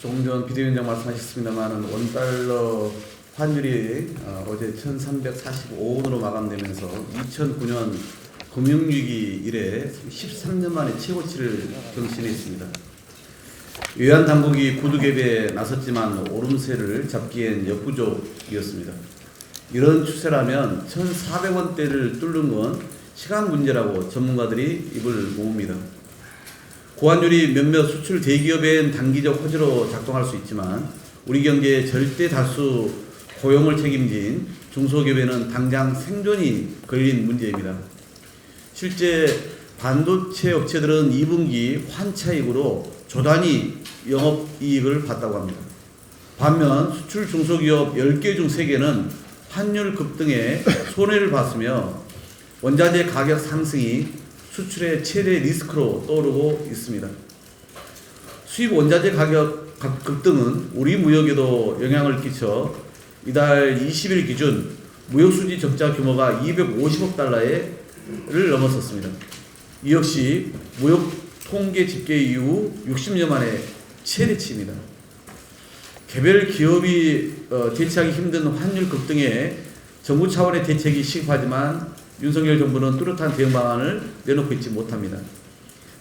조금 전 비대위원장 말씀하셨습니다만 원달러 환율이 어제 1345원으로 마감되면서 2009년 금융위기 이래 13년 만에 최고치를 경신했습니다. 외환 당국이 구두개비에 나섰지만 오름세를 잡기엔 역부족이었습니다. 이런 추세라면 1,400원대를 뚫는 건 시간 문제라고 전문가들이 입을 모읍니다. 고환율이 몇몇 수출 대기업엔 단기적 호재로 작동할 수 있지만 우리 경제의 절대 다수 고용을 책임진 중소기업에는 당장 생존이 걸린 문제입니다. 실제 반도체 업체들은 2분기 환차익으로 조단위 영업이익을 봤다고 합니다. 반면 수출 중소기업 10개 중 3개는 환율 급등에 손해를 봤으며 원자재 가격 상승이 수출의 최대 리스크로 떠오르고 있습니다. 수입 원자재 가격 급등은 우리 무역에도 영향을 끼쳐 이달 20일 기준 무역수지 적자 규모가 250억 달러를 넘었었습니다. 이 역시 무역 통계 집계 이후 60년 만에 최대치입니다. 개별 기업이 대처하기 힘든 환율 급등에 정부 차원의 대책이 시급하지만 윤석열 정부는 뚜렷한 대응 방안을 내놓고 있지 못합니다.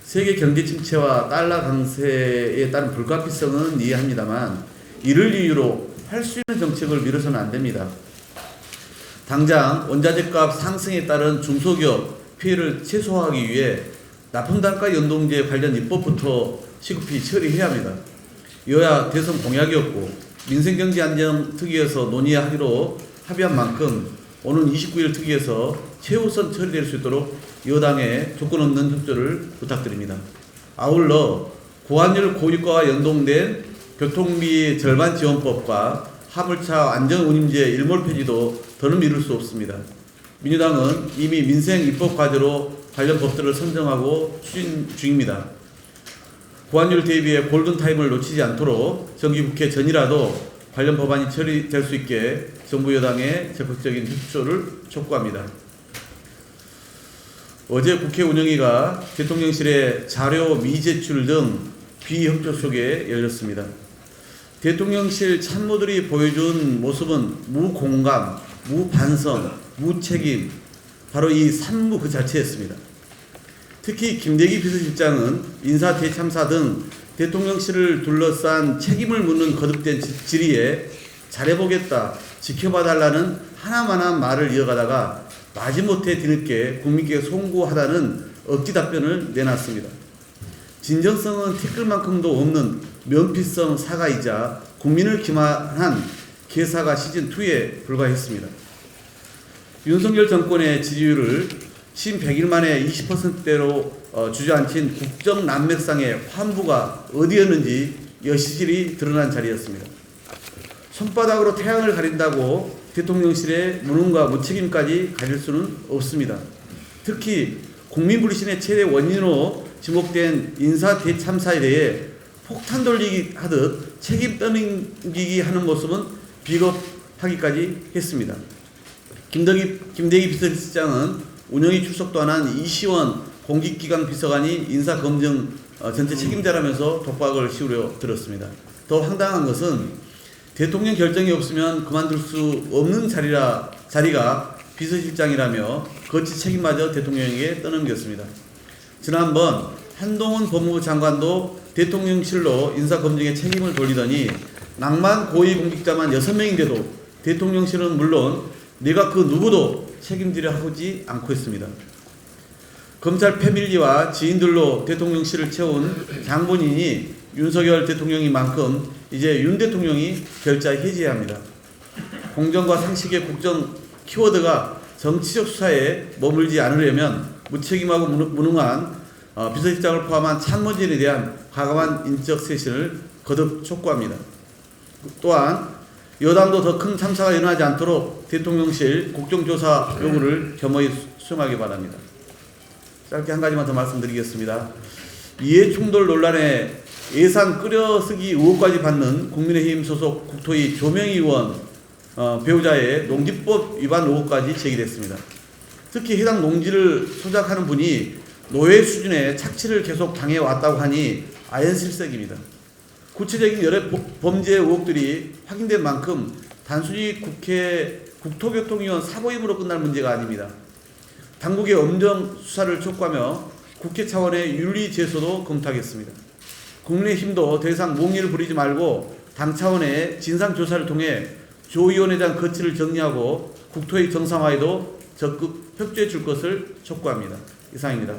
세계 경제 침체와 달러 강세에 따른 불가피성은 이해합니다만 이를 이유로 할 수 있는 정책을 미뤄서는 안 됩니다. 당장 원자재값 상승에 따른 중소기업 피해를 최소화하기 위해 납품단가 연동제 관련 입법부터 시급히 처리해야 합니다. 여야 대선 공약이었고 민생경제안정특위에서 논의하기로 합의한 만큼 오는 29일 특위에서 최우선 처리될 수 있도록 여당의 조건 없는 협조를 부탁드립니다. 아울러 고환율 고유가와 연동된 교통비 절반 지원법과 화물차 안전운임제 일몰 폐지도 더는 미룰 수 없습니다. 민주당은 이미 민생 입법 과제로 관련 법들을 선정하고 추진 중입니다. 고환율 대비에 골든타임을 놓치지 않도록 정기국회 전이라도 관련 법안이 처리될 수 있게 정부 여당의 적극적인 협조를 촉구합니다. 어제 국회 운영위가 대통령실의 자료 미제출 등 비협조 속에 열렸습니다. 대통령실 참모들이 보여준 모습은 무공감, 무반성, 무책임, 바로 이 산무 그 자체였습니다. 특히 김대기 비서실장은 인사 대참사 등 대통령실을 둘러싼 책임을 묻는 거듭된 질의에 잘해보겠다, 지켜봐달라는 하나만한 말을 이어가다가 마지못해 뒤늦게 국민께 송구하다는 억지 답변을 내놨습니다. 진정성은 티끌만큼도 없는 면피성 사과이자 국민을 기만한 개사가 시즌2에 불과했습니다. 윤석열 정권의 지지율을 신 100일 만에 20%대로 주저앉힌 국정난맥상의 환부가 어디였는지 여실히 드러난 자리였습니다. 손바닥으로 태양을 가린다고 대통령실의 무능과 무책임까지 가릴 수는 없습니다. 특히 국민불신의 최대 원인으로 지목된 인사 대참사에 대해 폭탄 돌리기 하듯 책임 떠넘기기 하는 모습은 비겁하기까지 했습니다. 김대기 비서실장은 운영위 출석도 안 한 이시원 공직기강 비서관이 인사검증 전체 책임자라면서 독박을 씌우려 들었습니다. 더 황당한 것은 대통령 결정이 없으면 그만둘 수 없는 자리가 비서실장이라며 거치 책임마저 대통령에게 떠넘겼습니다. 지난번 한동훈 법무부 장관도 대통령실로 인사검증에 책임을 돌리더니 낭만 고위공직자만 6명인데도 대통령실은 물론 내가 그 누구도 책임지려 하지 않고 있습니다. 검찰 패밀리와 지인들로 대통령실을 채운 장본인이 윤석열 대통령인 만큼 이제 윤 대통령이 결자에 해지해야 합니다. 공정과 상식의 국정 키워드가 정치적 수사에 머물지 않으려면 무책임하고 무능한 비서실장을 포함한 참모진에 대한 과감한 인적 쇄신을 거듭 촉구합니다. 또한 여당도 더 큰 참사가 일어나지 않도록 대통령실 국정조사 요구를 겸허히 수용하기 바랍니다. 짧게 한 가지만 더 말씀드리겠습니다. 이해충돌 논란에 예산 끌어쓰기 의혹까지 받는 국민의힘 소속 국토위 조명희 의원 배우자의 농지법 위반 의혹까지 제기됐습니다. 특히 해당 농지를 소작하는 분이 노예 수준의 착취를 계속 당해왔다고 하니 아연실색입니다. 구체적인 여러 범죄 의혹들이 확인된 만큼 단순히 국토교통위원 사보임으로 끝날 문제가 아닙니다. 당국의 엄정 수사를 촉구하며 국회 차원의 윤리 제소도 검토하겠습니다. 국민의힘도 더 이상 몽리를 부리지 말고 당 차원의 진상조사를 통해 조 의원에 대한 거취를 정리하고 국토의 정상화에도 적극 협조해 줄 것을 촉구합니다. 이상입니다.